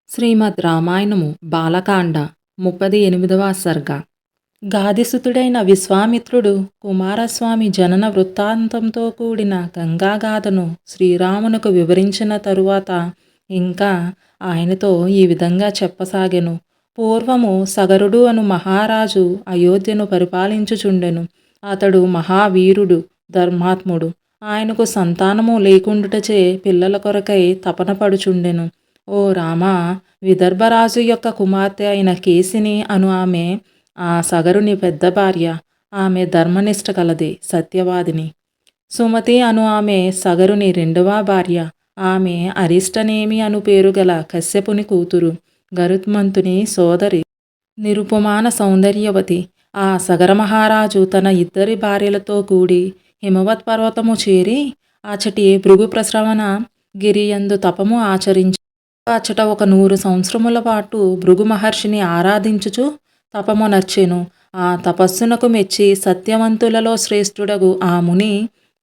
శ్రీమద్ రామాయణము బాలకాండ 38వ సర్గ. గాదిసుతుడైన విశ్వామిత్రుడు కుమారస్వామి జనన వృత్తాంతంతో కూడిన గంగాగాథను శ్రీరామునకు వివరించిన తరువాత ఇంకా ఆయనతో ఈ విధంగా చెప్పసాగెను. పూర్వము సగరుడు అను మహారాజు అయోధ్యను పరిపాలించుచుండెను. అతడు మహావీరుడు, ధర్మాత్ముడు. ఆయనకు సంతానము లేకుండుటచే పిల్లల కొరకై తపన పడుచుండెను. ఓ రామా, విదర్భరాజు యొక్క కుమార్తె అయిన కేసిని అను ఆమె ఆ సగరుని పెద్ద భార్య. ఆమె ధర్మనిష్ట కలది, సత్యవాదిని. సుమతి అను ఆమె సగరుని రెండవ భార్య. ఆమె అరిష్టనేమి అను పేరు గల కశ్యపుని కూతురు, గరుత్మంతుని సోదరి, నిరుపమాన సౌందర్యవతి. ఆ సగర మహారాజు తన ఇద్దరి భార్యలతో కూడి హిమవత్ పర్వతము చేరి అచటి భృగు ప్రశ్రవణ గిరియందు తపము ఆచరించి అచ్చట ఒక 100 సంవత్సరముల పాటు భృగు మహర్షిని ఆరాధించుచు తపమునర్చెను. ఆ తపస్సునకు మెచ్చి సత్యవంతులలో శ్రేష్ఠుడగు ఆ ముని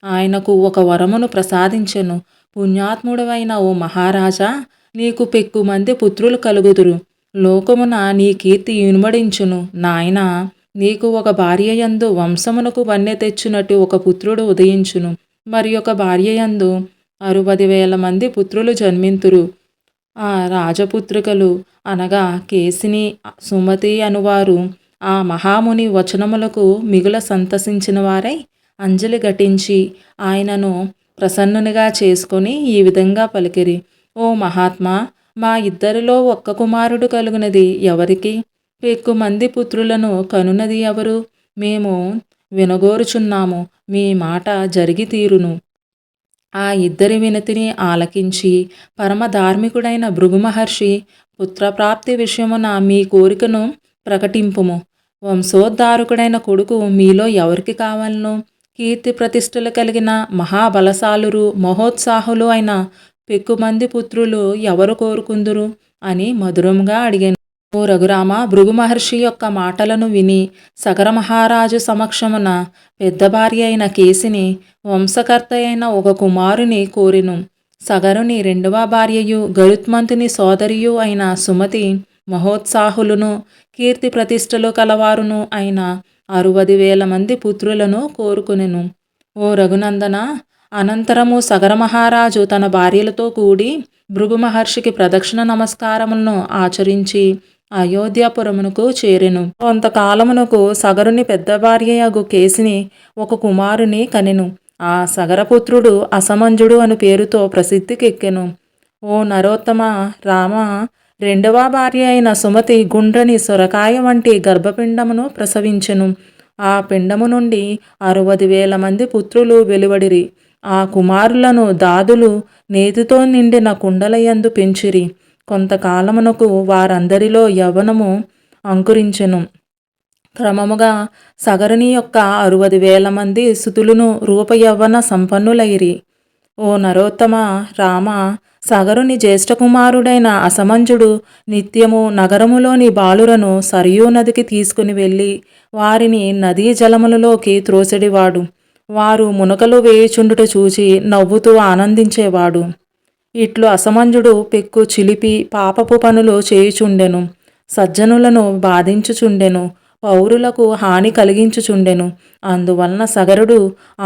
ఆయనకు ఒక వరమును ప్రసాదించెను. పుణ్యాత్ముడవైన ఓ మహారాజా, నీకు పెక్కుమంది పుత్రులు కలుగుదురు. లోకమున నీ కీర్తి ఇనుమడించును. నాయన, నీకు ఒక భార్యయందు వంశమునకు వన్నె తెచ్చునట్టు ఒక పుత్రుడు ఉదయించును. మరి ఒక భార్యయందు 60,000 మంది పుత్రులు జన్మింతురు. ఆ రాజపుత్రికలు అనగా కేసిని, సుమతి అనువారు ఆ మహాముని వచనములకు మిగుల సంతసించిన వారై అంజలి ఘటించి ఆయనను ప్రసన్నునిగా చేసుకొని ఈ విధంగా పలికిరి. ఓ మహాత్మా, మా ఇద్దరిలో ఒక్క కుమారుడు కలుగునది ఎవరికి? పెక్కుమంది పుత్రులను కనునది ఎవరు? మేము వినగోరుచున్నాము. మీ మాట జరిగి తీరును. ఆ ఇద్దరి వినతిని ఆలకించి పరమ ధార్మికుడైన భృగు మహర్షి, పుత్రప్రాప్తి విషయమున మీ కోరికను ప్రకటింపుము. వంశోద్ధారకుడైన కొడుకు మీలో ఎవరికి కావాలను? కీర్తి ప్రతిష్టలు కలిగిన మహాబలశాలురు, మహోత్సాహులు అయిన పెక్కుమంది పుత్రులు ఎవరు కోరుకుందురు అని మధురంగా అడిగాను. ఓ రఘురామ, భృగు మహర్షి యొక్క మాటలను విని సగర మహారాజు సమక్షమున పెద్ద భార్య అయిన కేసిని, వంశకర్త అయిన ఒక కుమారుని కోరెను. సగరుని రెండవ భార్యయు గరుత్మంతుని సోదరియు అయిన సుమతి మహోత్సాహులను, కీర్తి ప్రతిష్టలు కలవారును అయిన 60,000 మంది పుత్రులను కోరుకునెను. ఓ రఘునందన, అనంతరము సగర మహారాజు తన భార్యలతో కూడి భృగు మహర్షికి ప్రదక్షిణ నమస్కారములను ఆచరించి అయోధ్యాపురమునకు చేరెను. కొంతకాలమునకు సగరుని పెద్ద భార్యయగు కేసిని ఒక కుమారుని కనెను. ఆ సగరపుత్రుడు అసమంజుడు అను పేరుతో ప్రసిద్ధికెక్కెను. ఓ నరోత్తమ, రామ, రెండవ భార్య అయిన సుమతి గుండ్రని సొరకాయ వంటి గర్భపిండమును ప్రసవించెను. ఆ పిండము నుండి 60,000 మంది పుత్రులు వెలువడిరి. ఆ కుమారులను దాదులు నేతితో నిండిన కుండలయందు పెంచిరి. కొంతకాలమునకు వారందరిలో యవ్వనము అంకురించెను. క్రమముగా సగరుని యొక్క 60,000 మంది సుతులును రూపయవ్వన సంపన్నులైరి. ఓ నరోత్తమ, రామ, సగరుని జ్యేష్ఠకుమారుడైన అసమంజుడు నిత్యము నగరములోని బాలురను సరియూ నదికి తీసుకుని వెళ్ళి వారిని నదీ జలములలోకి త్రోసెడివాడు. వారు మునకలు వేయుచుండుట చూచి నవ్వుతూ ఆనందించేవాడు. ఇట్లు అసమంజుడు పెక్కు చిలిపి పాపపు పనులు చేయుచుండెను. సజ్జనులను బాధించుచుండెను. పౌరులకు హాని కలిగించుచుండెను. అందువలన సగరుడు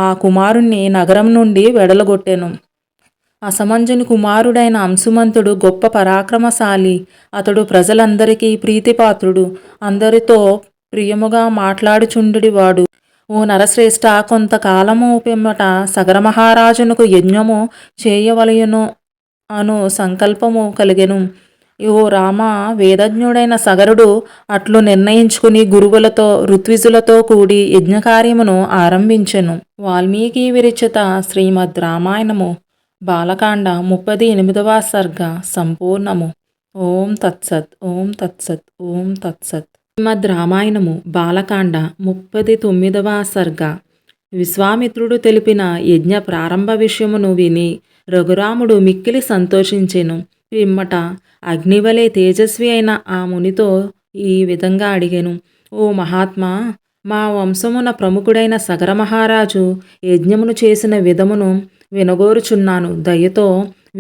ఆ కుమారుణ్ణి నగరం నుండి వెడలగొట్టెను. అసమంజుని కుమారుడైన అంశుమంతుడు గొప్ప పరాక్రమశాలి. అతడు ప్రజలందరికీ ప్రీతిపాత్రుడు. అందరితో ప్రియముగా మాట్లాడుచుండుడివాడు. ఓ నరశ్రేష్ఠ, కొంతకాలము పిమ్మట సగర మహారాజునకు యజ్ఞము చేయవలయును అను సంకల్పము కలిగెను. ఓ రామ, వేదజ్ఞుడైన సగరుడు అట్లు నిర్ణయించుకుని గురువులతో ఋత్విజులతో కూడి యజ్ఞకార్యమును ఆరంభించెను. వాల్మీకి విరచిత శ్రీమద్ రామాయణము బాలకాండ 38వ సర్గ సంపూర్ణము. ఓం తత్సత్, ఓం తత్సత్, ఓం తత్సత్. శ్రీమద్ రామాయణము బాలకాండ 39వ సర్గ. విశ్వామిత్రుడు తెలిపిన యజ్ఞ ప్రారంభ విషయమును విని రఘురాముడు మిక్కిలి సంతోషించెను. పిమ్మట అగ్నివలే తేజస్వి అయిన ఆ మునితో ఈ విధంగా అడిగెను. ఓ మహాత్మా, మా వంశమున ప్రముఖుడైన సగర మహారాజు యజ్ఞమును చేసిన విధమును వినగోరుచున్నాను. దయతో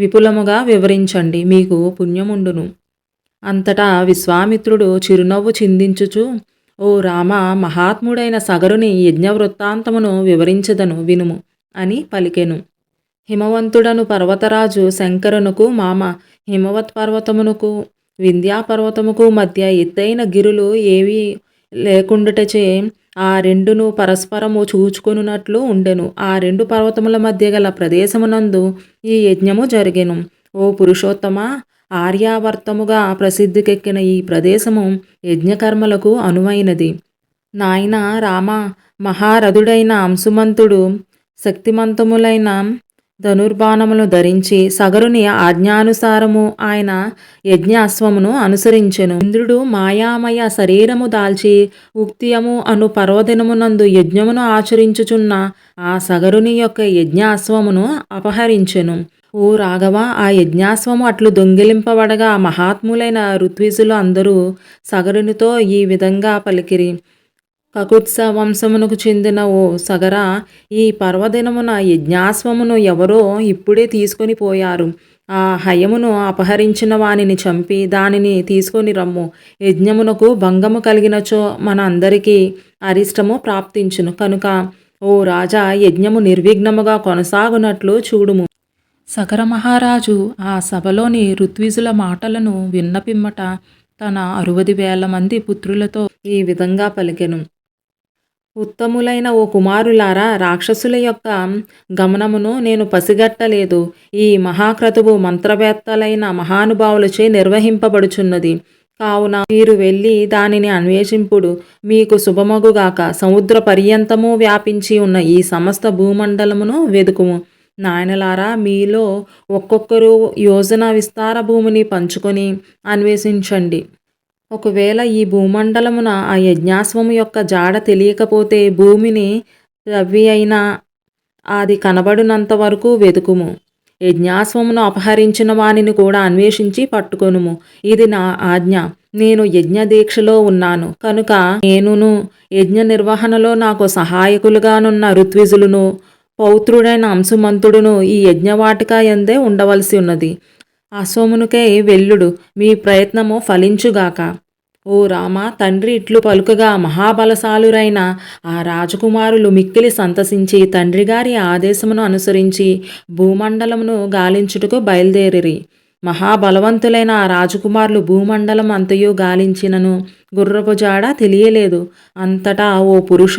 విపులముగా వివరించండి, మీకు పుణ్యముండును. అంతటా విశ్వామిత్రుడు చిరునవ్వు చిందించుచు, ఓ రామ, మహాత్ముడైన సగరుని యజ్ఞవృత్తాంతమును వివరించదను వినుము అని పలికెను. హిమవంతుడను పర్వతరాజు శంకరునకు మామ, హిమవత్ పర్వతమునకు వింధ్యాపర్వతముకు మధ్య ఎత్తైన గిరులు ఏవీ లేకుండుటచే ఆ రెండును పరస్పరము చూచుకొనున్నట్లు ఉండెను. ఆ రెండు పర్వతముల మధ్య గల ప్రదేశమునందు ఈ యజ్ఞము జరిగెను. ఓ పురుషోత్తమ, ఆర్యావర్తముగా ప్రసిద్ధికెక్కిన ఈ ప్రదేశము యజ్ఞకర్మలకు అనువైనది. నాయన రామ, మహారథుడైన అంశుమంతుడు శక్తిమంతములైన ధనుర్బాణములు ధరించి సగరుని ఆజ్ఞానుసారము ఆయన యజ్ఞాశ్వమును అనుసరించెను. ఇంద్రుడు మాయామయ శరీరము దాల్చి ఉక్తియము అను పర్వదినమునందు యజ్ఞమును ఆచరించుచున్న ఆ సగరుని యొక్క యజ్ఞాశ్వమును అపహరించెను. ఓ రాఘవ, ఆ యజ్ఞాశ్వము అట్లు దొంగిలింపబడగా మహాత్ములైన ఋత్విజులు అందరూ సగరునితో ఈ విధంగా పలికిరి. కకుత్స వంశమునకు చెందిన ఓ సగర, ఈ పర్వదినమున యజ్ఞాశ్వమును ఎవరో ఇప్పుడే తీసుకొని పోయారు. ఆ హయమును అపహరించిన వానిని చంపి దానిని తీసుకొని రమ్ము. యజ్ఞమునకు భంగము కలిగినచో మన అందరికీ అరిష్టము ప్రాప్తించును కనుక ఓ రాజా, యజ్ఞము నిర్విఘ్నముగా కొనసాగునట్లు చూడుము. సగర మహారాజు ఆ సభలోని ఋత్విజుల మాటలను విన్నపిమ్మట తన 60,000 మంది పుత్రులతో ఈ విధంగా పలికెను. ఉత్తములైన ఓ కుమారులారా, రాక్షసుల యొక్క గమనమును నేను పసిగట్టలేదు. ఈ మహాక్రతువు మంత్రవేత్తలైన మహానుభావులచే నిర్వహింపబడుచున్నది. కావున మీరు వెళ్ళి దానిని అన్వేషింపుడు. మీకు శుభమగుగాక. సముద్ర పర్యంతము వ్యాపించి ఉన్న ఈ సమస్త భూమండలమును వెదుకుము. నాయనలారా, మీలో ఒక్కొక్కరు యోజన విస్తార భూమిని పంచుకొని అన్వేషించండి. ఒకవేళ ఈ భూమండలమున ఆ యజ్ఞాశ్వము యొక్క జాడ తెలియకపోతే భూమిని తవ్వి అయినా అది కనబడినంత వరకు వెతుకుము. యజ్ఞాశ్వమును అపహరించిన వానిని కూడా అన్వేషించి పట్టుకొనుము. ఇది నా ఆజ్ఞ. నేను యజ్ఞ దీక్షలో ఉన్నాను కనుక నేనును యజ్ఞ నిర్వహణలో నాకు సహాయకులుగానున్న ఋత్విజులును పౌత్రుడైన అంశుమంతుడును ఈ యజ్ఞవాటిక యందే ఉండవలసి ఉన్నది. అశ్వమునికై వెళ్ళుడు. మీ ప్రయత్నము ఫలించుగాక. ఓ రామ, తండ్రి ఇట్లు పలుకగా మహాబలశాలురైన ఆ రాజకుమారులు మిక్కిలి సంతసించి తండ్రిగారి ఆదేశమును అనుసరించి భూమండలమును గాలించుటకు బయలుదేరిరి. మహాబలవంతులైన ఆ రాజకుమారులు భూమండలం అంతయు గాలించినను గుర్రపు జాడ తెలియలేదు. అంతటా ఓ పురుష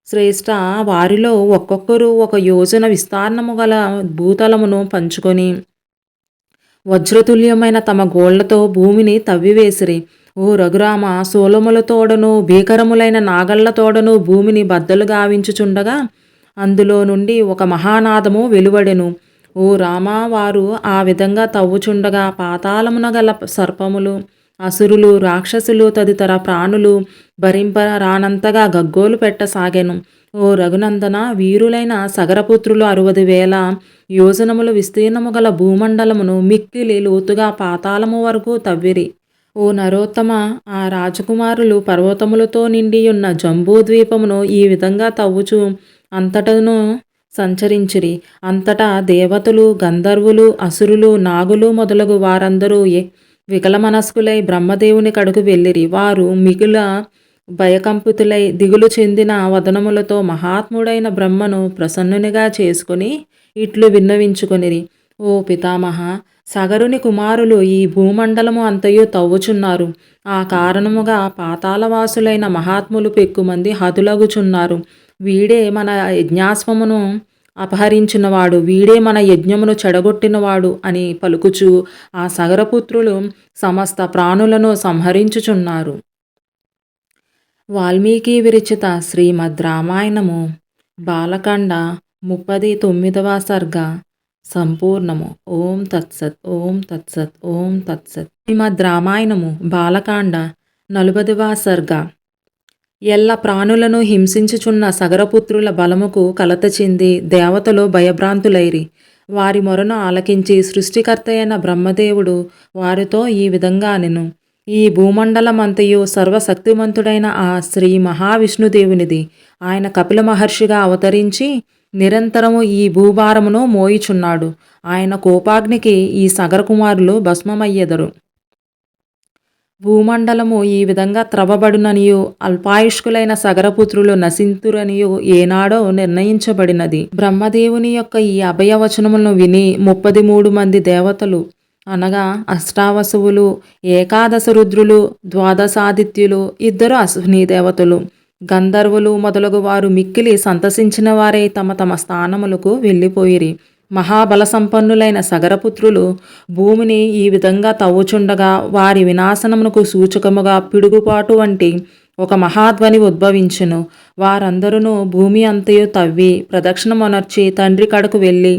శ్రేష్ఠ, వారిలో ఒక్కొక్కరు ఒక యోజన విస్తారము గల భూతలమును పంచుకొని వజ్రతుల్యమైన తమ గోళ్లతో భూమిని తవ్వివేసిరి. ఓ రఘురామ, సోలములతోడను భీకరములైన నాగళ్లతోడను భూమిని బద్దలు గావించుచుండగా అందులో నుండి ఒక మహానాదము వెలువడెను. ఓ రామ, వారు ఆ విధంగా తవ్వుచుండగా పాతాళమున గల సర్పములు, అసురులు, రాక్షసులు తదితర ప్రాణులు భరింపరానంతగా గగ్గోలు పెట్టసాగెను. ఓ రఘునందన, వీరులైన సగరపుత్రులు 60,000 యోజనములు విస్తీర్ణము గల భూమండలమును మిక్కిలి లోతుగా పాతాళము వరకు తవ్విరి. ఓ నరోత్తమ, ఆ రాజకుమారులు పర్వతములతో నిండియున్న జంబూద్వీపమును ఈ విధంగా తవ్వుచు అంతటను సంచరించిరి. అంతటా దేవతలు, గంధర్వులు, అసురులు, నాగులు మొదలగు వారందరూ వికలమనస్కులై బ్రహ్మదేవుని కడుకు వెళ్ళిరి. వారు మిగుల భయకంపితులై దిగులు చెందిన వదనములతో మహాత్ముడైన బ్రహ్మను ప్రసన్నునిగా చేసుకుని ఇట్లు విన్నవించుకొనిరి. ఓ పితామహ, సగరుని కుమారులు ఈ భూమండలము అంతయు తవ్వుచున్నారు. ఆ కారణముగా పాతాళవాసులైన మహాత్ములు పెక్కుమంది హతులగుచున్నారు. వీడే మన యజ్ఞాశ్వమును అపహరించినవాడు, వీడే మన యజ్ఞమును చెడగొట్టినవాడు అని పలుకుచు ఆ సగరపుత్రులు సమస్త ప్రాణులను సంహరించుచున్నారు. వాల్మీకి విరచిత శ్రీమద్ రామాయణము బాలకాండ 39వ సర్గ సంపూర్ణము. ఓం తత్సత్. ఓం తత్సత్. ఓం తత్సత్. శ్రీమద్ రామాయణము బాలకాండ 40వ సర్గ. ఎల్ల ప్రాణులను హింసించుచున్న సగరపుత్రుల బలముకు కలత చెంది దేవతలు భయభ్రాంతులైరి. వారి మొరను ఆలకించి సృష్టికర్తయైన బ్రహ్మదేవుడు వారితో ఈ విధంగా అనెను. ఈ భూమండలమంతయు సర్వశక్తిమంతుడైన ఆ శ్రీ మహావిష్ణుదేవునిది. ఆయన కపిల మహర్షిగా అవతరించి నిరంతరము ఈ భూభారమును మోయిచున్నాడు. ఆయన కోపాగ్నికి ఈ సగరకుమారులు భస్మమయ్యెదరు. భూమండలము ఈ విధంగా త్రవ్వబడుననియు అల్పాయుష్కులైన సగరపుత్రులు నశింతురనియు ఏనాడో నిర్ణయించబడినది. బ్రహ్మదేవుని యొక్క ఈ అభయవచనములను విని 33 మంది దేవతలు అనగా అష్టావసువులు, ఏకాదశ రుద్రులు, ద్వాదశాదిత్యులు, 2 అశ్విని దేవతలు, గంధర్వులు మొదలగు వారు మిక్కిలి సంతసించిన వారై తమ తమ స్థానములకు వెళ్ళిపోయిరి. మహాబల సంపన్నులైన సగరపుత్రులు భూమిని ఈ విధంగా తవ్వుచుండగా వారి వినాశనమునకు సూచకముగా పిడుగుపాటు వంటి ఒక మహాధ్వని ఉద్భవించెను. వారందరూ భూమి అంతయు తవ్వి ప్రదక్షిణమొనర్చి తండ్రి కడకు వెళ్ళి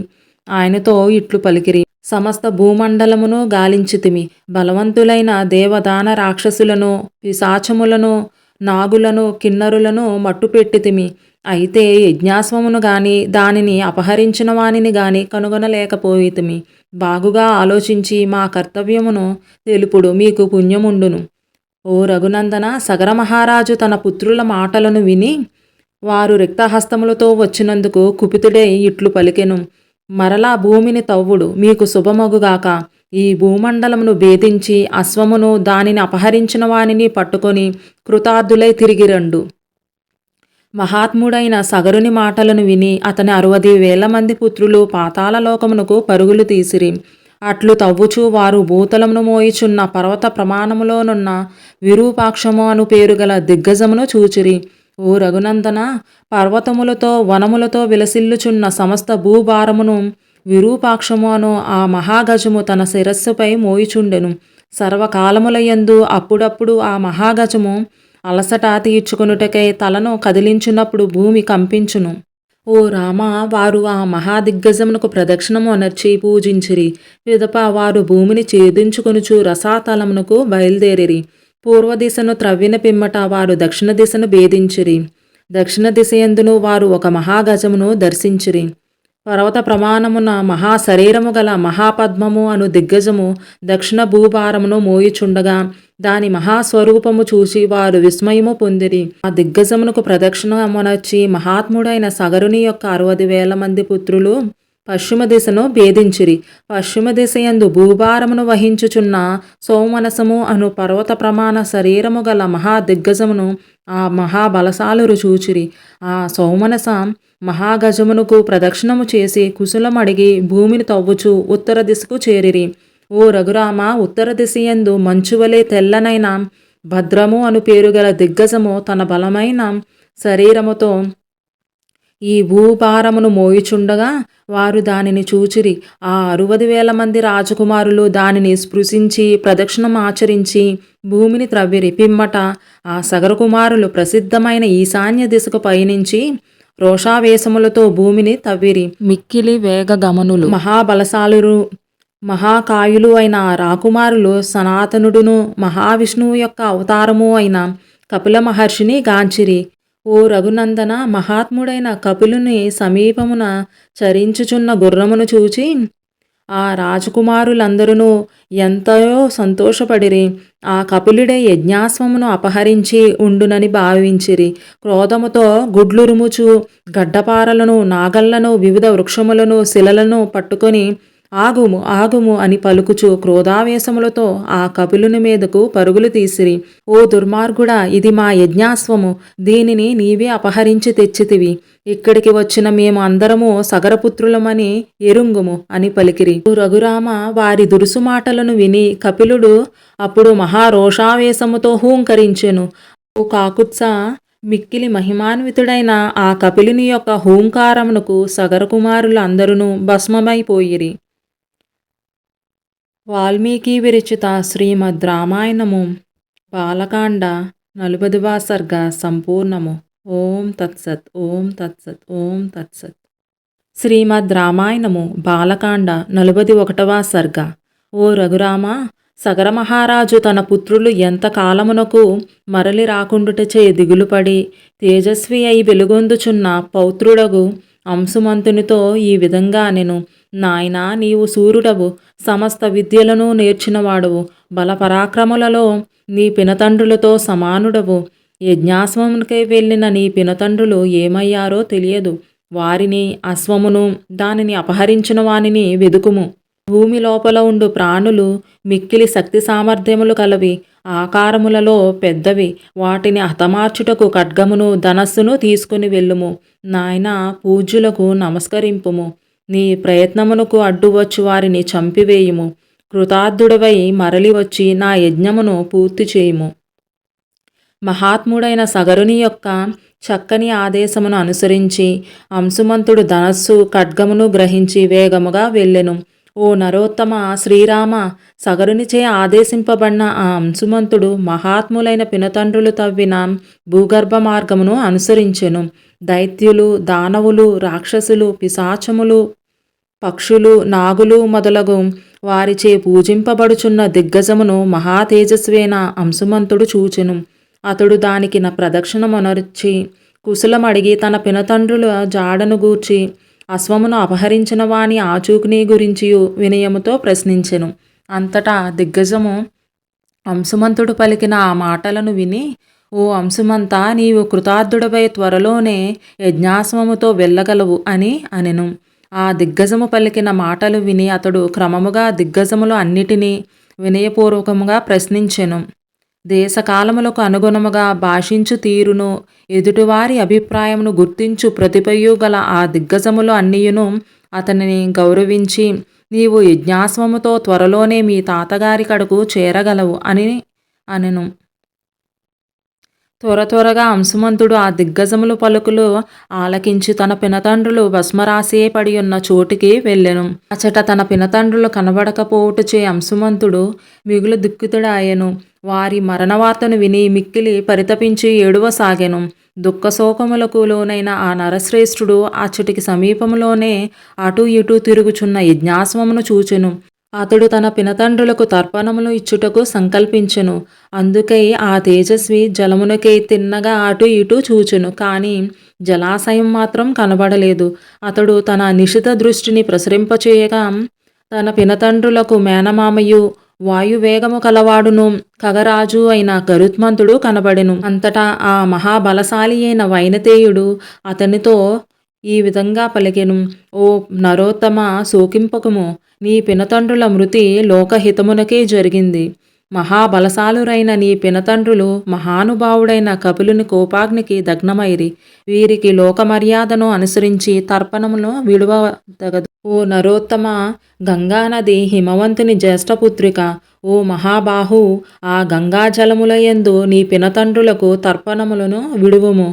ఆయనతో ఇట్లు పలికిరి: సమస్త భూమండలమును గాలించితిమి. బలవంతులైన దేవదాన రాక్షసులను, పిశాచములను, నాగులను, కిన్నరులను మట్టుపెట్టితిమి. అయితే యజ్ఞాశ్వమును గాని దానిని అపహరించిన వానిని గాని కనుగొనలేకపోయితిమి. బాగుగా ఆలోచించి మా కర్తవ్యమును తెలుపుడు, మీకు పుణ్యముండును. ఓ రఘునందన, సగర మహారాజు తన పుత్రుల మాటలను విని వారు రిక్తహస్తములతో వచ్చినందుకు కుపితుడై ఇట్లు పలికెను: మరలా భూమిని తవ్వుడు, మీకు శుభమగుగాక. ఈ భూమండలమును భేదించి అశ్వమును దానిని అపహరించిన వానిని పట్టుకొని కృతార్థులై తిరిగి రండు. మహాత్ముడైన సగరుని మాటలను విని అతని 60,000 మంది పుత్రులు పాతాళ లోకమునకు పరుగులు తీసిరి. అట్లు తవ్వుచూ వారు భూతలమును మోయిచున్న పర్వత ప్రమాణములోనున్న విరూపాక్షము అను పేరుగల దిగ్గజమును చూచిరి. ఓ రఘునందన, పర్వతములతో వనములతో విలసిల్లుచున్న సమస్త భూభారమును విరూపాక్షము అను ఆ మహాగజము తన శిరస్సుపై మోయిచుండెను. సర్వకాలములయందు అప్పుడప్పుడు ఆ మహాగజము అలసట తీర్చుకొనుటకై తలను కదిలించున్నప్పుడు భూమి కంపించును. ఓ రామ, వారు ఆ మహాదిగ్గజమునకు ప్రదక్షిణము అనర్చి పూజించిరి. పిదప వారు భూమిని ఛేదించుకొనుచు రసాతలమునకు బయలుదేరిరి. పూర్వదిశను త్రవ్విన పిమ్మట వారు దక్షిణ దిశను భేదించిరి. దక్షిణ దిశయందును వారు ఒక మహాగజమును దర్శించిరి. పర్వత ప్రమాణమున మహాశరీరము గల మహాపద్మము అను దిగ్గజము దక్షిణ భూభారమును మోయిచుండగా దాని మహాస్వరూపము చూసి వారు విస్మయము పొందిరి. ఆ దిగ్గజమునకు ప్రదక్షిణమునర్చి మహాత్ముడైన సగరుని యొక్క 60,000 మంది పుత్రులు పశ్చిమ దిశను భేదించిరి. పశ్చిమ దిశయందు భూభారమును వహించుచున్న సోమనసము అను పర్వత ప్రమాణ శరీరము గల మహాదిగ్గజమును ఆ మహాబలశాలురు చూచిరి. ఆ సోమనస మహాగజమునకు ప్రదక్షిణము చేసి కుశలమడిగి భూమిని తవ్వుచు ఉత్తర దిశకు చేరిరి. ఓ రఘురామ, ఉత్తర దిశయందు మంచువలే తెల్లనైన భద్రము అను పేరుగల దిగ్గజము తన బలమైన శరీరముతో ఈ భూభారమును మోయిచుండగా వారు దానిని చూచిరి. ఆ 60,000 మంది రాజకుమారులు దానిని స్పృశించి ప్రదక్షిణం ఆచరించి భూమిని త్రవ్విరి. పిమ్మట ఆ సగరకుమారులు ప్రసిద్ధమైన ఈశాన్య దిశకు పయనించి రోషావేశములతో భూమిని తవ్విరి. మిక్కిలి వేగగమనులు, మహాబలశాలురు, మహాకాయులు అయిన రాకుమారులు సనాతనుడును మహావిష్ణువు యొక్క అవతారము అయిన కపిల మహర్షిని గాంచిరి. ఓ రఘునందన, మహాత్ముడైన కపిలుని సమీపమున చరించుచున్న గుర్రమును చూచి ఆ రాజకుమారులందరూ ఎంతయో సంతోషపడిరి. ఆ కపిలుడే యజ్ఞాశ్వమును అపహరించి ఉండునని భావించిరి. క్రోధముతో గుడ్లురుముచు గడ్డపారలను, నాగళ్లను, వివిధ వృక్షములను, శిలలను పట్టుకొని ఆగుము ఆగుము అని పలుకుచు క్రోధావేశములతో ఆ కపిలుని మీదకు పరుగులు తీసిరి. ఓ దుర్మార్గుడా, ఇది మా యజ్ఞాశ్వము, దీనిని నీవే అపహరించి తెచ్చితివి. ఇక్కడికి వచ్చిన మేము అందరము సగరపుత్రులమని ఎరుంగుము అని పలికిరి. రఘురామ, వారి దురుసు మాటలను విని కపిలుడు అప్పుడు మహారోషావేశముతో హూంకరించెను. ఓ కాకుత్స, మిక్కిలి మహిమాన్వితుడైన ఆ కపిలుని యొక్క హూంకారమునకు సగరకుమారులు అందరూ భస్మమైపోయిరి. వాల్మీకి విరచిత శ్రీమద్ రామాయణము బాలకాండ 40వ సర్గ సంపూర్ణము. ఓం తత్సత్, ఓం తత్సత్, ఓం తత్సత్. శ్రీమద్ రామాయణము బాలకాండ 41వ సర్గ. ఓ రఘురామ, సగర మహారాజు తన పుత్రులు ఎంత కాలమునకు మరలి రాకుండుటచే దిగులుపడి తేజస్వి అయి వెలుగొందుచున్న పౌత్రుడగు అంశుమంతునితో ఈ విధంగా నేను: నాయనా, నీవు సూర్యుడవు, సమస్త విద్యలను నేర్చినవాడవు, బలపరాక్రములలో నీ పినతండ్రులతో సమానుడవు. యజ్ఞాశ్వమునికై వెళ్ళిన నీ పినతండ్రులు ఏమయ్యారో తెలియదు. వారిని, అశ్వమును, దానిని అపహరించిన వానిని వెదుకుము. భూమి లోపల ఉండు ప్రాణులు మిక్కిలి శక్తి సామర్థ్యములు కలవి, ఆకారములలో పెద్దవి. వాటిని హతమార్చుటకు ఖడ్గమును ధనస్సును తీసుకుని వెళ్ళుము. నాయనా, పూజ్యులకు నమస్కరింపుము. నీ ప్రయత్నమునకు అడ్డువచ్చు వారిని చంపివేయుము. కృతార్థుడవై మరలి వచ్చి నా యజ్ఞమును పూర్తి చేయుము. మహాత్ముడైన సగరుని యొక్క చక్కని ఆదేశమును అనుసరించి అంశుమంతుడు ధనస్సు ఖడ్గమును గ్రహించి వేగముగా వెళ్ళెను. ఓ నరోత్తమ శ్రీరామ, సగరునిచే ఆదేశింపబడిన ఆ అంశుమంతుడు మహాత్ములైన పినతండ్రులు తవ్విన భూగర్భ మార్గమును అనుసరించెను. దైత్యులు, దానవులు, రాక్షసులు, పిశాచములు, పక్షులు, నాగులు మొదలగు వారిచే పూజింపబడుచున్న దిగ్గజమును మహాతేజస్వైన అంశుమంతుడు చూచెను. అతడు దానికి నా ప్రదక్షిణమునర్చి కుశలమడిగి తన పినతండ్రుల జాడను గూర్చి అశ్వమును అపహరించిన వాని ఆచూకుని గురించియు వినయముతో ప్రశ్నించెను. అంతటా దిగ్గజము అంశుమంతుడు పలికిన ఆ మాటలను విని, ఓ అంశుమంత, నీవు కృతార్థుడపై త్వరలోనే యజ్ఞాశ్వముతో వెళ్ళగలవు అని అనెను. ఆ దిగ్గజము పలికిన మాటలు విని అతడు క్రమముగా దిగ్గజములు అన్నిటినీ వినయపూర్వకముగా ప్రశ్నించెను. దేశకాలములకు అనుగుణముగా భాషించు తీరును, ఎదుటివారి అభిప్రాయమును గుర్తించు ప్రతిభయు గల ఆ దిగ్గజములు అన్నియును అతనిని గౌరవించి, నీవు యజ్ఞాశ్వముతో త్వరలోనే మీ తాతగారి కడకు చేరగలవు అని అనెను. త్వరగా అంశుమంతుడు ఆ దిగ్గజములు పలుకులు ఆలకించి తన పినతండ్రులు భస్మరాశియే పడి ఉన్న చోటికి వెళ్ళెను. అచట తన పినతండ్రులు కనబడకపోవుటచే అంశుమంతుడు మిగులు దుఃఖితుడాయెను. వారి మరణవార్తను విని మిక్కిలి పరితపించి ఏడువసాగెను. దుఃఖశోకములకు లోనైన ఆ నరశ్రేష్ఠుడు అచ్చటికి సమీపంలోనే అటూ ఇటూ తిరుగుచున్న యజ్ఞాశ్వమును చూచెను. అతడు తన పినతండ్రులకు తర్పణములు ఇచ్చుటకు సంకల్పించెను. అందుకై ఆ తేజస్వి జలమునకై తిన్నగా అటు ఇటు చూచెను. కానీ జలాశయం మాత్రం కనబడలేదు. అతడు తన నిశిత దృష్టిని ప్రసరింపచేయగా తన పినతండ్రులకు మేనమామయు వాయువేగము కలవాడును ఖగరాజు అయిన గరుత్మంతుడు కనబడెను. అంతటా ఆ మహాబలశాలి అయిన వైనతేయుడు అతనితో ఈ విధంగా పలికెను. ఓ నరోత్తమ, శోకింపకము. నీ పినతండ్రుల మృతి లోకహితమునకే జరిగింది. మహాబలశాలురైన నీ పినతండ్రులు మహానుభావుడైన కపిలుని కోపాగ్నికి దగ్నమైరి. వీరికి లోకమర్యాదను అనుసరించి తర్పణమును విడువదగదు. ఓ నరోత్తమ, గంగానది హిమవంతుని జ్యేష్ఠపుత్రిక. ఓ మహాబాహు, ఆ గంగాజలములయందు నీ పినతండ్రులకు తర్పణములను విడువుము.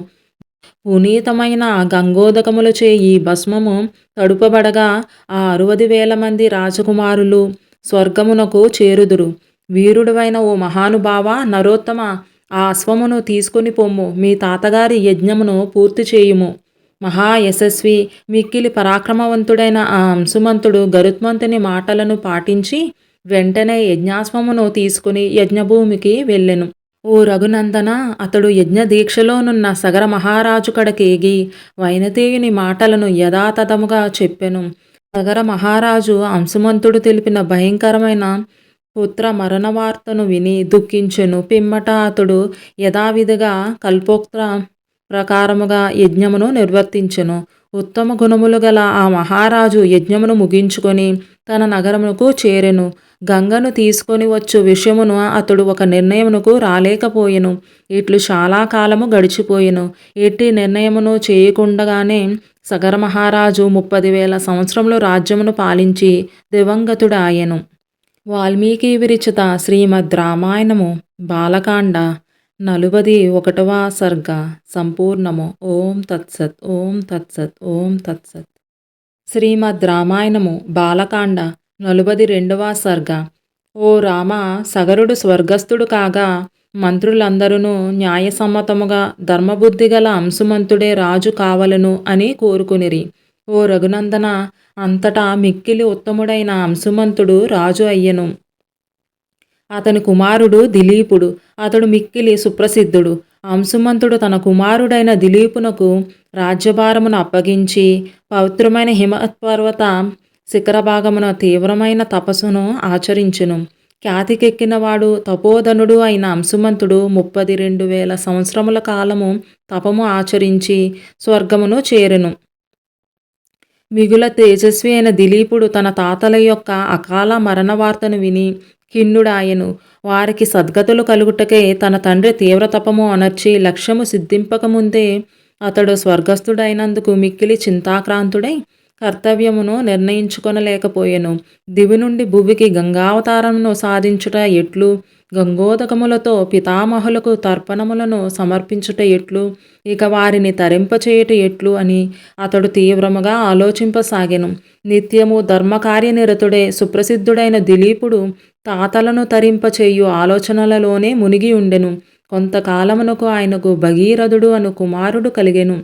పునీతమైన గంగోదకములచే ఈ భస్మము తడుపబడగా ఆ 60,000 మంది రాజకుమారులు స్వర్గమునకు చేరుదురు. వీరుడువైన ఓ మహానుభావ నరోత్తమ, ఆ అశ్వమును తీసుకుని పొమ్ము. మీ తాతగారి యజ్ఞమును పూర్తి చేయుము. మహాయశస్వి, మిక్కిలి పరాక్రమవంతుడైన ఆ అంశుమంతుడు గరుత్మంతుని మాటలను పాటించి వెంటనే యజ్ఞాశ్వమును తీసుకుని యజ్ఞభూమికి వెళ్ళెను. ఓ రఘునందన, అతడు యజ్ఞ దీక్షలోనున్న సగర మహారాజు కడకేగి వైనతేయుని మాటలను యథాతథముగా చెప్పెను. సగర మహారాజు అంశుమంతుడు తెలిపిన భయంకరమైన పుత్ర మరణ వార్తను విని దుఃఖించెను. పిమ్మట అతడు యథావిధిగా కల్పోక్త ప్రకారముగా యజ్ఞమును నిర్వర్తించెను. ఉత్తమ గుణములు గల ఆ మహారాజు యజ్ఞమును ముగించుకొని తన నగరమునకు చేరెను. గంగను తీసుకొని వచ్చు విషయమును అతడు ఒక నిర్ణయమునకు రాలేకపోయెను. ఇట్లు చాలా కాలము గడిచిపోయెను. ఎట్టి నిర్ణయమును చేయకుండగానే సగర మహారాజు 30,000 సంవత్సరములు రాజ్యమును పాలించి దివంగతుడాయెను. వాల్మీకి విరచిత శ్రీమద్ రామాయణము బాలకాండ 41వ సర్గ సంపూర్ణము. ఓం తత్సత్. ఓం తత్సత్. ఓం తత్సత్. శ్రీమద్ రామాయణము బాలకాండ 42వ సర్గ. ఓ రామ, సగరుడు స్వర్గస్థుడు కాగా మంత్రులందరూ న్యాయసమ్మతముగా ధర్మబుద్ధి గల అంశుమంతుడే రాజు కావలను అని కోరుకునిరి. ఓ రఘునందన, అంతటా మిక్కిలి ఉత్తముడైన అంశుమంతుడు రాజు అయ్యెను. అతని కుమారుడు దిలీపుడు. అతడు మిక్కిలి సుప్రసిద్ధుడు. అంశుమంతుడు తన కుమారుడైన దిలీపునకు రాజ్యభారమును అప్పగించి పవిత్రమైన హిమపర్వత శిఖరభాగమున తీవ్రమైన తపస్సును ఆచరించెను. ఖ్యాతికెక్కినవాడు తపోధనుడు అయిన అంశుమంతుడు 32,000 సంవత్సరముల కాలము తపము ఆచరించి స్వర్గమును చేరెను. మిగుల తేజస్వి అయిన దిలీపుడు తన తాతల యొక్క అకాల మరణ వార్తను విని ఖిన్నుడాయెను. వారికి సద్గతులు కలుగుటకే తన తండ్రి తీవ్ర తపము అనర్చి లక్ష్యము సిద్ధింపకముందే అతడు స్వర్గస్థుడైనందుకు మిక్కిలి చింతాక్రాంతుడై కర్తవ్యమును నిర్ణయించుకొనలేకపోయెను. దివి నుండి భువికి గంగావతారమును సాధించుట ఎట్లు, గంగోదకములతో పితామహులకు తర్పణములను సమర్పించుట ఎట్లు, ఇక వారిని తరింపచేయుట ఎట్లు అని అతడు తీవ్రముగా ఆలోచింపసాగెను. నిత్యము ధర్మకార్యనిరతుడే సుప్రసిద్ధుడైన దిలీపుడు తాతలను తరింపచేయు ఆలోచనలలోనే మునిగి ఉండెను. కొంతకాలమునకు ఆయనకు భగీరథుడు అను కుమారుడు కలిగెను.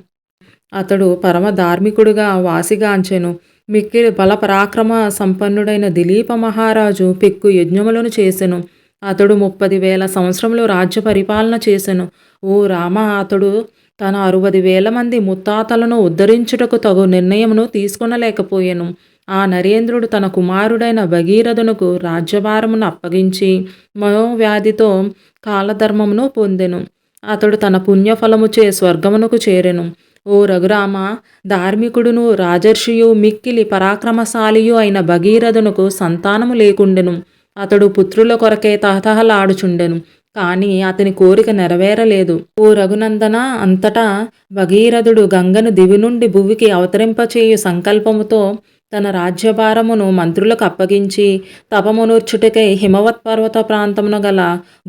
అతడు పరమ ధార్మికుడుగా వాసిగాంచెను. మిక్కిలి బలపరాక్రమ సంపన్నుడైన దిలీప మహారాజు పెక్కు యజ్ఞములను చేసెను. అతడు 30,000 సంవత్సరములు రాజ్య పరిపాలన చేసెను. ఓ రామ, అతడు తన 60,000 మంది ముత్తాతలను ఉద్ధరించుటకు తగు నిర్ణయమును తీసుకొనలేకపోయెను. ఆ నరేంద్రుడు తన కుమారుడైన భగీరథునకు రాజ్యభారమును అప్పగించి మనోవ్యాధితో కాలధర్మమును పొందెను. అతడు తన పుణ్యఫలముచే స్వర్గమునకు చేరెను. ఓ రఘురామ, ధార్మికుడును రాజర్షియు మిక్కిలి పరాక్రమశాలియు అయిన భగీరథునకు సంతానము లేకుండెను. అతడు పుత్రుల కొరకే తహతహలాడుచుండెను. కానీ అతని కోరిక నెరవేరలేదు. ఓ రఘునందన, అంతటా భగీరథుడు గంగను దివి నుండి భువికి అవతరింపచేయు సంకల్పముతో తన రాజ్యభారమును మంత్రులకు అప్పగించి తపమునూర్చుటకై హిమవత్ పర్వత ప్రాంతమున గల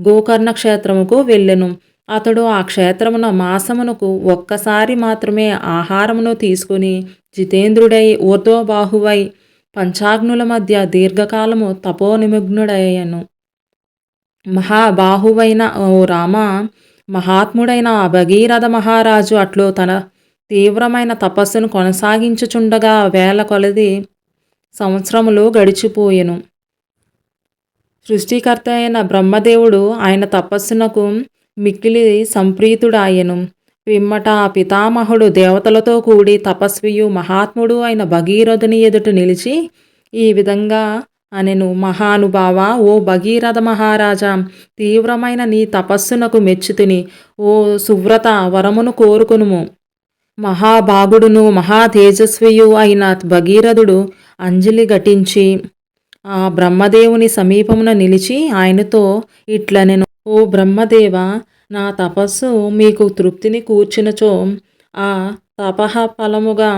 గోకర్ణ క్షేత్రముకు వెళ్ళెను. అతడు ఆ క్షేత్రమున మాసమునకు ఒక్కసారి మాత్రమే ఆహారమును తీసుకుని జితేంద్రుడై ఊర్ధ్వబాహువై పంచాగ్నుల మధ్య దీర్ఘకాలము తపోనిమగ్నుడయ్యను. మహాబాహువైన ఓ రామ, మహాత్ముడైన ఆ భగీరథ మహారాజు అట్లు తన తీవ్రమైన తపస్సును కొనసాగించుచుండగా వేల కొలది సంవత్సరములు గడిచిపోయెను. సృష్టికర్త అయిన బ్రహ్మదేవుడు ఆయన తపస్సునకు మిక్కిలి సంప్రీతుడాయెను. పిమ్మట పితామహుడు దేవతలతో కూడి తపస్వియు మహాత్ముడు అయిన భగీరథుని ఎదుట నిలిచి ఈ విధంగా అనెను. మహానుభావ, ఓ భగీరథ మహారాజా, తీవ్రమైన నీ తపస్సునకు మెచ్చుతిని. ఓ సువ్రత, వరమును కోరుకునుము. మహాభాగుడును మహా తేజస్వియు అయిన భగీరథుడు అంజలి ఘటించి ఆ బ్రహ్మదేవుని సమీపమున నిలిచి ఆయనతో ఇట్లనెను. ఓ బ్రహ్మదేవ, నా తపస్సు మీకు తృప్తిని కూర్చునచో ఆ తపః ఫలముగా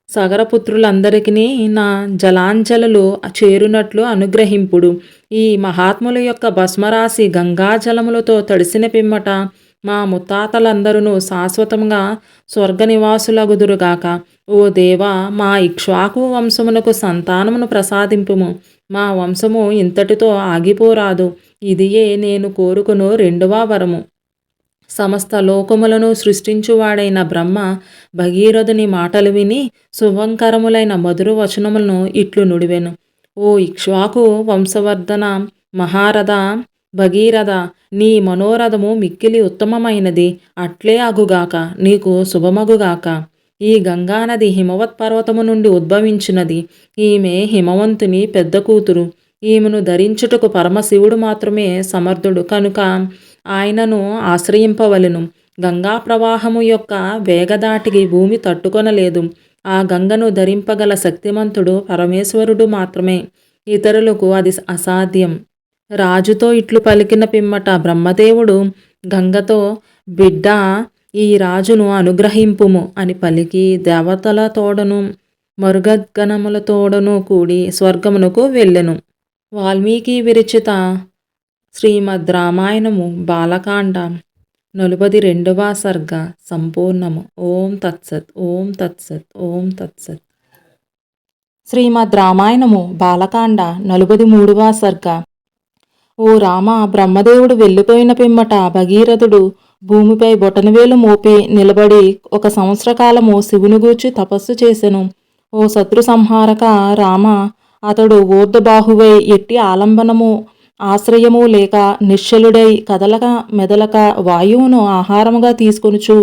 సగరపుత్రులందరికీ నా జలాంజలులు చేరునట్లు అనుగ్రహింపుడు. ఈ మహాత్ముల యొక్క భస్మరాశి గంగాజలములతో తడిసిన పిమ్మట మా ముత్తాతలందరూ శాశ్వతంగా స్వర్గనివాసులగుదురుగాక. ఓ దేవా, మా ఇక్ష్వాకు వంశమునకు సంతానమును ప్రసాదింపుము. మా వంశము ఇంతటితో ఆగిపోరాదు. ఇదియే నేను కోరుకును రెండవ వరము. సమస్త లోకములను సృష్టించువాడైన బ్రహ్మ భగీరథుని మాటలు విని శుభంకరములైన మధుర వచనములను ఇట్లు నుడివెను. ఓ ఇక్ష్వాకు వంశవర్ధన మహారథ భగీరథ, నీ మనోరథము మిక్కిలి ఉత్తమమైనది. అట్లే అగుగాక, నీకు శుభమగుగాక. ఈ గంగానది హిమవత్ పర్వతము నుండి ఉద్భవించినది. ఈమె హిమవంతుని పెద్ద కూతురు. ఈమెను ధరించుటకు పరమశివుడు మాత్రమే సమర్థుడు కనుక ఆయనను ఆశ్రయింపవలెను. గంగా ప్రవాహము యొక్క వేగదాటికి భూమి తట్టుకొనలేదు. ఆ గంగను ధరింపగల శక్తిమంతుడు పరమేశ్వరుడు మాత్రమే. ఇతరులకు అది అసాధ్యం. రాజుతో ఇట్లు పలికిన పిమ్మట బ్రహ్మదేవుడు గంగతో, బిడ్డ, ఈ రాజును అనుగ్రహింపుము అని పలికి దేవతల తోడను మరుగగణములతోడను కూడి స్వర్గమునకు వెళ్ళెను. వాల్మీకి విరచిత శ్రీమద్ రామాయణము బాలకాండ 42వ సర్గ సంపూర్ణము. ఓం తత్సత్. ఓం తత్సత్. ఓం తత్సత్. శ్రీమద్ రామాయణము బాలకాండ 43వ సర్గ. ఓ రామ, బ్రహ్మదేవుడు వెళ్ళిపోయిన పిమ్మట భగీరథుడు భూమిపై బొటనవేలు మోపి నిలబడి 1 సంవత్సర కాలము శివుని గూర్చి తపస్సు చేసెను. ఓ శత్రు సంహారక రామ, అతడు ఊర్ధ్వబాహువై ఎట్టి ఆలంబనము ఆశ్రయము లేక నిశ్చలుడై కదలక మెదలక వాయువును ఆహారముగా తీసుకొనుచు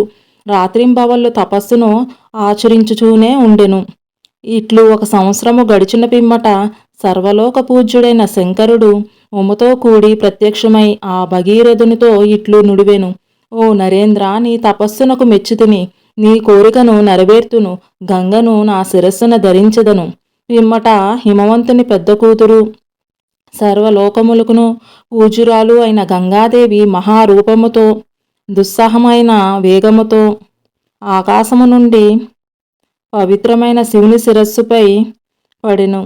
రాత్రింబవళ్ళు తపస్సును ఆచరించుచూనే ఉండెను. ఇట్లు 1 సంవత్సరము గడిచిన పిమ్మట సర్వలోక పూజ్యుడైన శంకరుడు ఉమతో కూడి ప్రత్యక్షమై ఆ భగీరథునితో ఇట్లు నుడివెను. ఓ నరేంద్ర, నీ తపస్సునకు మెచ్చుతిని. నీ కోరికను నెరవేర్తును. గంగను నా శిరస్సున ధరించదను. పిమ్మట హిమవంతుని పెద్ద కూతురు సర్వలోకములకును పూజురాలు అయిన గంగాదేవి మహారూపముతో దుస్సహమైన వేగముతో ఆకాశము నుండి పవిత్రమైన శివుని శిరస్సుపై పడెను.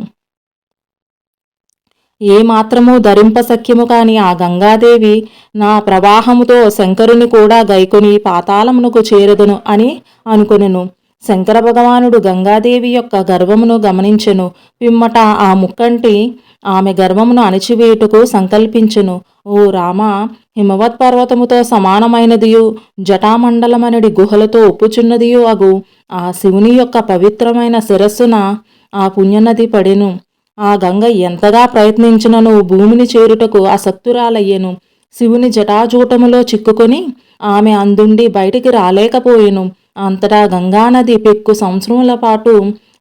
ఏ మాత్రము ధరింపసఖ్యము కాని ఆ గంగాదేవి నా ప్రవాహముతో శంకరుని కూడా గైకొని పాతాళమునకు చేరదును అని అనుకొనెను. శంకర భగవానుడు గంగాదేవి యొక్క గర్వమును గమనించెను. పిమ్మట ఆ ముక్కంటి ఆమె గర్వమును అణిచివేయుటకు సంకల్పించెను. ఓ రామ, హిమవత్ పర్వతముతో సమానమైనదియు జటామండలమనడి గుహలతో ఒప్పుచున్నదియు అగు ఆ శివుని యొక్క పవిత్రమైన శిరస్సున ఆ పుణ్యనది పడెను. ఆ గంగ ఎంతగా ప్రయత్నించినను భూమిని చేరుటకు అసక్తురాలయ్యెను. శివుని జటాజూటములో చిక్కుకొని ఆమె అందుండి బయటికి రాలేకపోయెను. అంతటా గంగానది పెక్కు సంవత్సరముల పాటు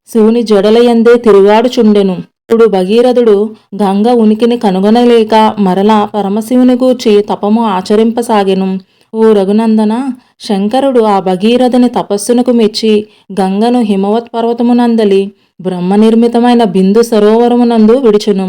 శివుని జడలయందే తిరుగాడుచుండెను. ఇప్పుడు భగీరథుడు గంగ ఉనికిని కనుగొనలేక మరలా పరమశివుని గూర్చి తపము ఆచరింపసాగెను. ఓ రఘునందన, శంకరుడు ఆ భగీరథుని తపస్సునకు మెచ్చి గంగను హిమవత్ పర్వతమునందలి బ్రహ్మ నిర్మితమైన బిందు సరోవరమునందు విడిచెను.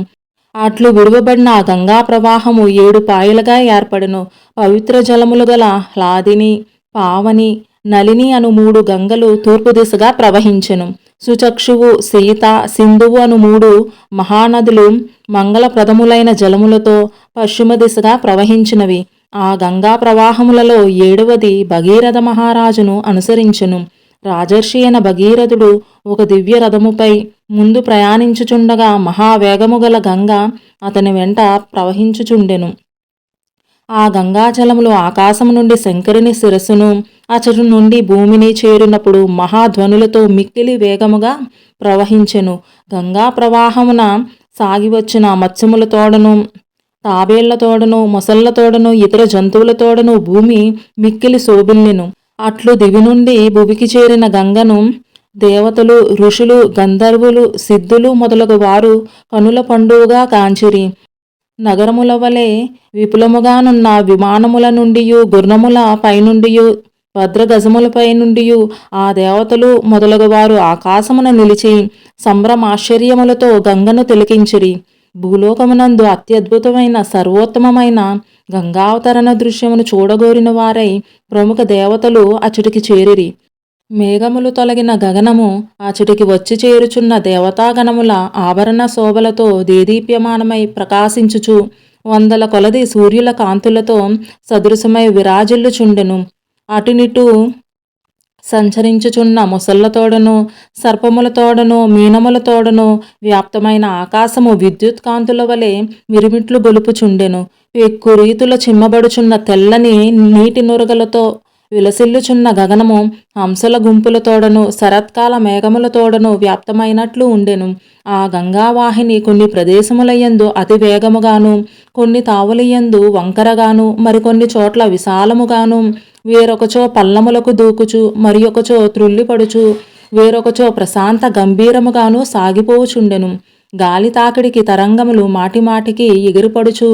అట్లు విడువబడిన ఆ గంగా ప్రవాహము 7 పాయలుగా ఏర్పడెను. పవిత్ర జలములు గల హ్లాదిని, పావని, నలిని అను 3 గంగలు తూర్పు దిశగా ప్రవహించెను. సుచక్షువు, సీత, సింధువు అను 3 మహానదులు మంగళప్రదములైన జలములతో పశ్చిమ దిశగా ప్రవహించినవి. ఆ గంగా ప్రవాహములలో 7వది భగీరథ మహారాజును అనుసరించెను. రాజర్షి అయిన భగీరథుడు ఒక దివ్య రథముపై ముందు ప్రయాణించుచుండగా మహావేగము గల గంగ అతని వెంట ప్రవహించుచుండెను. ఆ గంగాజలములు ఆకాశము నుండి శంకరుని శిరస్సును అచటు నుండి భూమిని చేరినప్పుడు మహాధ్వనులతో మిక్కిలి వేగముగా ప్రవహించెను. గంగా ప్రవాహమున సాగివచ్చిన మత్స్యముల తోడను, తాబేళ్ల తోడను, మొసళ్ల తోడను, ఇతర జంతువుల తోడను భూమి మిక్కిలి శోభిల్లెను. అట్లు దివి నుండి భువికి చేరిన గంగను దేవతలు, ఋషులు, గంధర్వులు, సిద్ధులు మొదలగు వారు కనుల పండుగగా కాంచిరి. నగరముల వలె విపులముగానున్న విమానముల నుండియు, గుర్రముల పైనుండియు, భద్రగజములపై నుండియు ఆ దేవతలు మొదలగు వారు ఆకాశమున నిలిచి సంభ్రమాశ్చర్యములతో గంగను తిలకించిరి. భూలోకమునందు అత్యద్భుతమైన సర్వోత్తమమైన గంగావతరణ దృశ్యమును చూడగోరిన వారై ప్రముఖ దేవతలు అచటికి చేరిరి. మేఘములు తొలగిన గగనము అచటికి వచ్చి చేరుచున్న దేవతాగణముల ఆభరణ శోభలతో దేదీప్యమానమై ప్రకాశించుచు వందల కొలది సూర్యుల కాంతులతో సదృశమై విరాజిల్లుచుండెను. అటునిటు సంచరించుచున్న మొసళ్లతోడను, సర్పములతోడను, మీనములతోడను వ్యాప్తమైన ఆకాశము విద్యుత్ కాంతుల వలె మిరుమిట్లు గొలుపుచుండెను. పెక్కు రీతుల చిమ్మబడుచున్న తెల్లని నీటి నురగలతో విలసిల్లుచున్న గగనము హంసల గుంపులతోడను, శరత్కాల మేఘములతోడను వ్యాప్తమైనట్లు ఉండెను. ఆ గంగావాహిని కొన్ని ప్రదేశములయందు అతి వేగముగాను, కొన్ని తావులయందు వంకరగాను, మరికొన్ని చోట్ల విశాలముగాను, వేరొకచో పల్లములకు దూకుచు, మరి ఒకచో త్రుళ్ళిపడుచు, వేరొకచో ప్రశాంత గంభీరముగాను సాగిపోవుచుండెను. గాలి తాకిడికి తరంగములు మాటిమాటికి ఎగిరిపడుచు,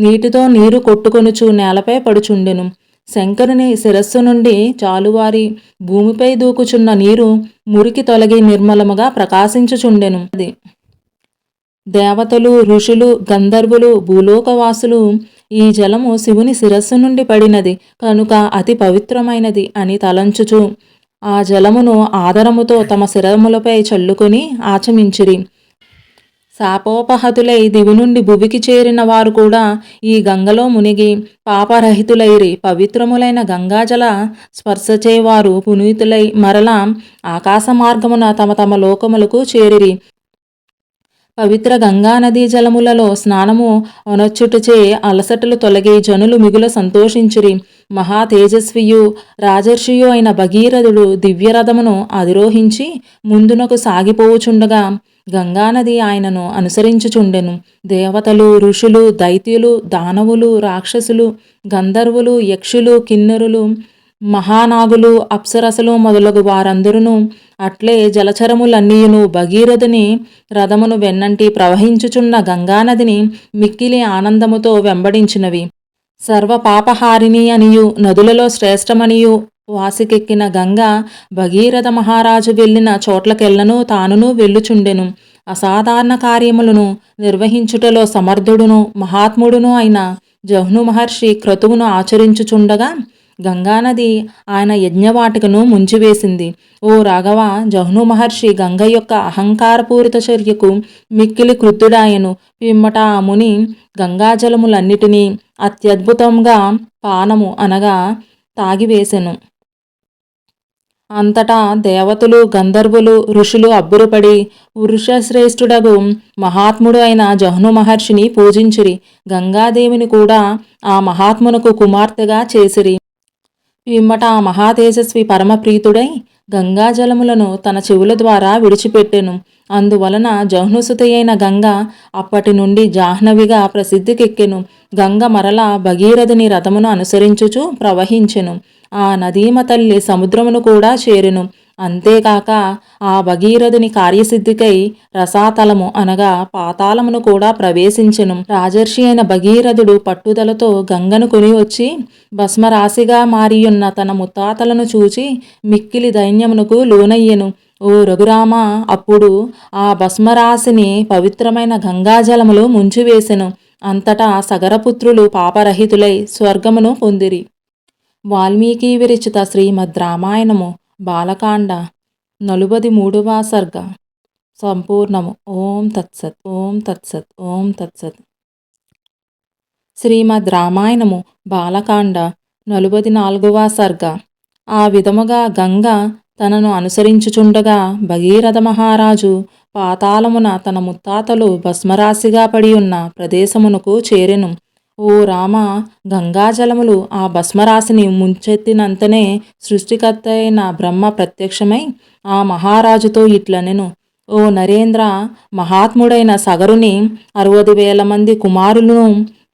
నీటితో నీరు కొట్టుకొనుచు నేలపై పడుచుండెను. శంకరుని శిరస్సు నుండి జాలువారి భూమిపై దూకుచున్న నీరు మురికి తొలగి నిర్మలముగా ప్రకాశించుచుండెను. దేవతలు, ఋషులు, గంధర్వులు, భూలోకవాసులు ఈ జలము శివుని శిరస్సు నుండి పడినది కనుక అతి పవిత్రమైనది అని తలంచుచు ఆ జలమును ఆదరముతో తమ శిరములపై చల్లుకొని ఆచమించిరి. శాపోపహతులై దివి నుండి భువికి చేరిన వారు కూడా ఈ గంగలో మునిగి పాపరహితులైరి. పవిత్రములైన గంగాజల స్పర్శచేవారు పునీతులై మరలా ఆకాశ మార్గమున తమ తమ లోకములకు చేరిరి. పవిత్ర గంగానదీ జలములలో స్నానము అనొచ్చుటచే అలసటలు తొలగి జనులు మిగుల సంతోషించిరి. మహా తేజస్వియు రాజర్షియు అయిన భగీరథుడు దివ్యరథమును అధిరోహించి ముందునకు సాగిపోవుచుండగా గంగానది ఆయనను అనుసరించుచుండెను. దేవతలు, ఋషులు, దైత్యులు, దానవులు, రాక్షసులు, గంధర్వులు, యక్షులు, కిన్నెరులు, మహానాగులు, అప్సరసలు మొదలగు వారందరూ అట్లే జలచరములన్నీయును భగీరథుని రథమును వెన్నంటి ప్రవహించుచున్న గంగానదిని మిక్కిలి ఆనందముతో వెంబడించినవి. సర్వ పాపహారిణి అనియు నదులలో శ్రేష్టమనియు వాసికెక్కిన గంగ భగీరథ మహారాజు వెళ్ళిన చోట్లకెళ్లను తానును వెళ్ళుచుండెను. అసాధారణ కార్యములను నిర్వహించుటలో సమర్థుడును మహాత్ముడును అయిన జహ్ను మహర్షి క్రతువును ఆచరించుచుండగా గంగానది ఆయన యజ్ఞవాటికను ముంచివేసింది. ఓ రాఘవ, జహ్ను మహర్షి గంగ యొక్క అహంకారపూరిత చర్యకు మిక్కిలి క్రుద్ధుడాయను. పిమ్మట ఆ ముని గంగాజలములన్నిటినీ అత్యద్భుతంగా పానము అనగా తాగివేసెను. అంతటా దేవతలు గంధర్వులు ఋషులు అబ్బురపడి పురుషశ్రేష్ఠుడగు మహాత్ముడు అయిన జహ్ను మహర్షిని పూజించిరి. గంగాదేవిని కూడా ఆ మహాత్మునకు కుమార్తెగా చేసిరి. పిమ్మట ఆ మహాతేజస్వి పరమప్రీతుడై గంగాజలములను తన చెవుల ద్వారా విడిచిపెట్టెను. అందువలన జహ్నుసుత అయిన గంగ అప్పటి నుండి జాహ్నవిగా ప్రసిద్ధికెక్కెను. గంగ మరల భగీరథుని రథమును అనుసరించుచు ప్రవహించెను. ఆ నదీమ తల్లి సముద్రమును కూడా చేరెను. అంతేకాక ఆ భగీరథుని కార్యసిద్ధికై రసాతలము అనగా పాతాళమును కూడా ప్రవేశించెను. రాజర్షి అయిన భగీరథుడు పట్టుదలతో గంగను కొని వచ్చి భస్మరాశిగా మారియున్న తన ముత్తాతలను చూచి మిక్కిలి దైన్యమునకు లోనయ్యెను. ఓ రఘురామ, అప్పుడు ఆ భస్మరాశిని పవిత్రమైన గంగాజలములు ముంచివేసెను. అంతటా సగరపుత్రులు పాపరహితులై స్వర్గమును పొందిరి. వాల్మీకి విరచిత శ్రీమద్ రామాయణము బాలకాండ 43వ సర్గ సంపూర్ణము. ఓం తత్సత్. ఓం తత్సత్. ఓం తత్సత్. శ్రీమద్ రామాయణము బాలకాండ 44వ సర్గ. ఆ విధముగా గంగ తనను అనుసరించుచుండగా భగీరథ మహారాజు పాతాళమున తన ముత్తాతలు భస్మరాశిగా పడి ఉన్న ప్రదేశమునకు చేరెను. ఓ రామ, గంగాజలములు ఆ భస్మరాశిని ముంచెత్తినంతనే సృష్టికర్త అయిన బ్రహ్మ ప్రత్యక్షమై ఆ మహారాజుతో ఇట్లనెను. ఓ నరేంద్ర, మహాత్ముడైన సగరుని 60,000 మంది కుమారులను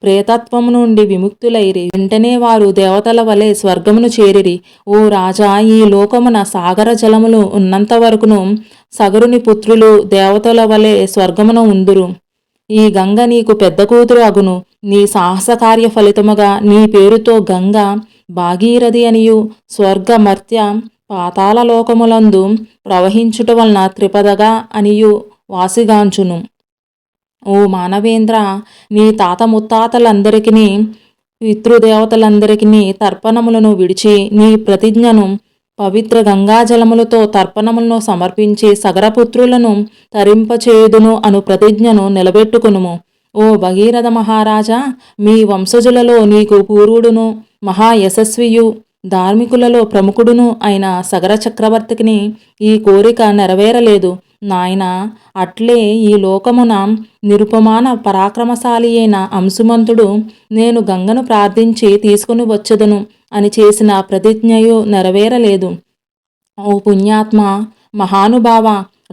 ప్రేతత్వము నుండి విముక్తులైరి. వెంటనే వారు దేవతల వలె స్వర్గమును చేరిరి. ఓ రాజా, ఈ లోకమున సాగర జలములు ఉన్నంత వరకును సగరుని పుత్రులు దేవతల వలె స్వర్గమున ఉందురు. ఈ గంగ నీకు పెద్ద కూతురు అగును. నీ సాహస కార్య ఫలితముగా నీ పేరుతో గంగ భాగీరథి అనియు స్వర్గ మర్త్య పాతాళ లోకములందు ప్రవహించుట వలన త్రిపదగా అనియు వాసిగాంచును. ఓ మానవేంద్ర, నీ తాత ముత్తాతలందరికీ పితృదేవతలందరికీ తర్పణములను విడిచి నీ ప్రతిజ్ఞను పవిత్ర గంగాజలములతో తర్పణములను సమర్పించి సగరపుత్రులను తరింపచేయుదును అను ప్రతిజ్ఞను నిలబెట్టుకునుము. ఓ భగీరథ మహారాజా, మీ వంశజులలో నీకు పూర్వుడును మహాయశస్వియు ధార్మికులలో ప్రముఖుడును అయిన సగర చక్రవర్తికిని ఈ కోరిక నెరవేరలేదు. నాయన, అట్లే ఈ లోకమున నిరుపమాన పరాక్రమశాలి అయిన అంశుమంతుడు నేను గంగను ప్రార్థించి తీసుకుని వచ్చదను అని చేసిన ప్రతిజ్ఞయు నెరవేరలేదు. ఓ పుణ్యాత్మ, మహానుభావ,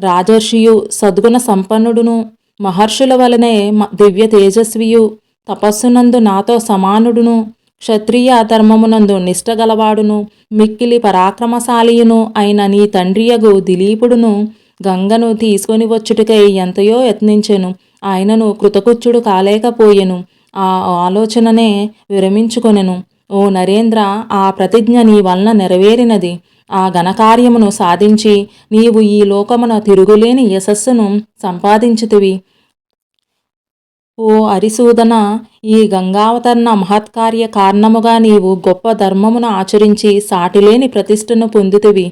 రాజర్షియు సద్గుణ సంపన్నుడును మహర్షుల వలనే దివ్య తేజస్వియు తపస్సునందు నాతో సమానుడును క్షత్రియ ధర్మమునందు నిష్టగలవాడును మిక్కిలి పరాక్రమశాలియును అయిన నీ తండ్రియగు దిలీపుడును గంగను తీసుకొని వచ్చుటకై ఎంతయో యత్నించెను. ఆయనను కృతకృత్యుడు కాలేకపోయెను. ఆ ఆలోచననే విరమించుకొనెను. ఓ నరేంద్ర, ఆ ప్రతిజ్ఞ నీ వలన నెరవేరినది. ఆ ఘనకార్యమును సాధించి నీవు ఈ లోకమున తిరుగులేని యశస్సును సంపాదించితివి. ఓ అరిసూదన, ఈ గంగావతరణ మహత్కార్య కారణముగా నీవు గొప్ప ధర్మమును ఆచరించి సాటిలేని ప్రతిష్టను పొందితివి.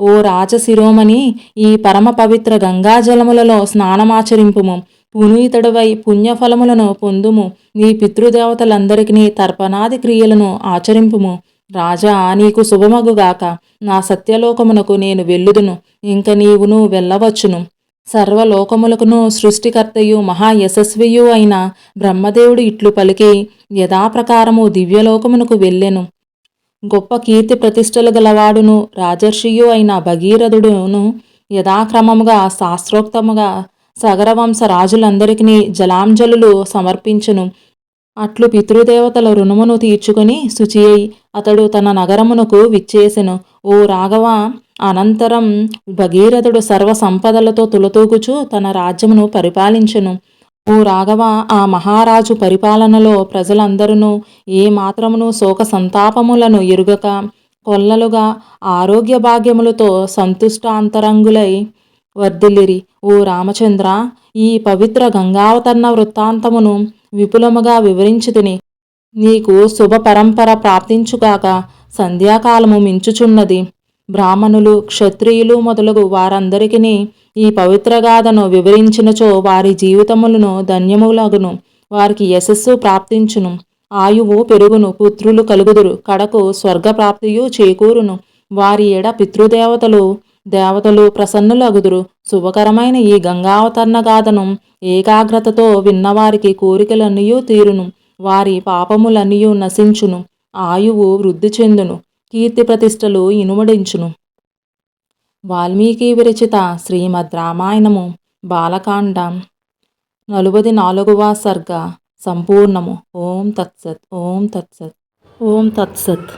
ఓ రాజశిరోమణి, ఈ పరమ పవిత్ర గంగాజలములలో స్నానమాచరింపుము. పునీతుడవై పుణ్యఫలములను పొందుము. నీ పితృదేవతలందరికీ తర్పణాది క్రియలను ఆచరింపుము. రాజా, నీకు శుభమగుగాక. నా సత్యలోకమునకు నేను వెళ్ళుదును. ఇంక నీవును వెళ్ళవచ్చును. సర్వలోకములకును సృష్టికర్తయు మహాయశస్వియు అయిన బ్రహ్మదేవుడు ఇట్లు పలికి యథాప్రకారము దివ్యలోకమునకు వెళ్ళెను. గొప్ప కీర్తి ప్రతిష్టలు గలవాడును రాజర్షియు అయిన భగీరథుడును యథాక్రమముగా శాస్త్రోక్తముగా సగరవంశ రాజులందరికీ జలాంజలులు సమర్పించును. అట్లు పితృదేవతల రుణమును తీర్చుకుని శుచి అయి అతడు తన నగరమునకు విచ్చేసెను. ఓ రాఘవ, అనంతరం భగీరథుడు సర్వ సంపదలతో తులతూగుచూ తన రాజ్యమును పరిపాలించెను. ఓ రాఘవ, ఆ మహారాజు పరిపాలనలో ప్రజలందరూ ఏ మాత్రమును శోక సంతాపములను ఎరుగక కొల్లలుగా ఆరోగ్య భాగ్యములతో సంతుష్ట అంతరంగులై వర్ధిల్లిరి. ఓ రామచంద్ర, ఈ పవిత్ర గంగావతరణ వృత్తాంతమును విపులముగా వివరించితిని. నీకు శుభ పరంపర ప్రాప్తించుగాక. సంధ్యాకాలము మించుచున్నది. బ్రాహ్మణులు, క్షత్రియులు మొదలగు వారందరికీ ఈ పవిత్ర గాథను వివరించినచో వారి జీవితములను ధన్యములగును. వారికి యశస్సు ప్రాప్తించును, ఆయువు పెరుగును, పుత్రులు కలుగుదురు, కడకు స్వర్గప్రాప్తియు చేకూరును. వారి ఎడ దేవతలు ప్రసన్నులగుదురు. శుభకరమైన ఈ గంగావతరణ గాథను ఏకాగ్రతతో విన్నవారికి కోరికలన్నయూ తీరును. వారి పాపములన్నయూ నశించును, ఆయువు వృద్ధి చెందును, కీర్తి ప్రతిష్టలు ఇనుమడించును. వాల్మీకి విరచిత శ్రీమద్ రామాయణము బాలకాండ 44వ సర్గ సంపూర్ణము. ఓం తత్సత్. ఓం తత్సత్. ఓం తత్సత్.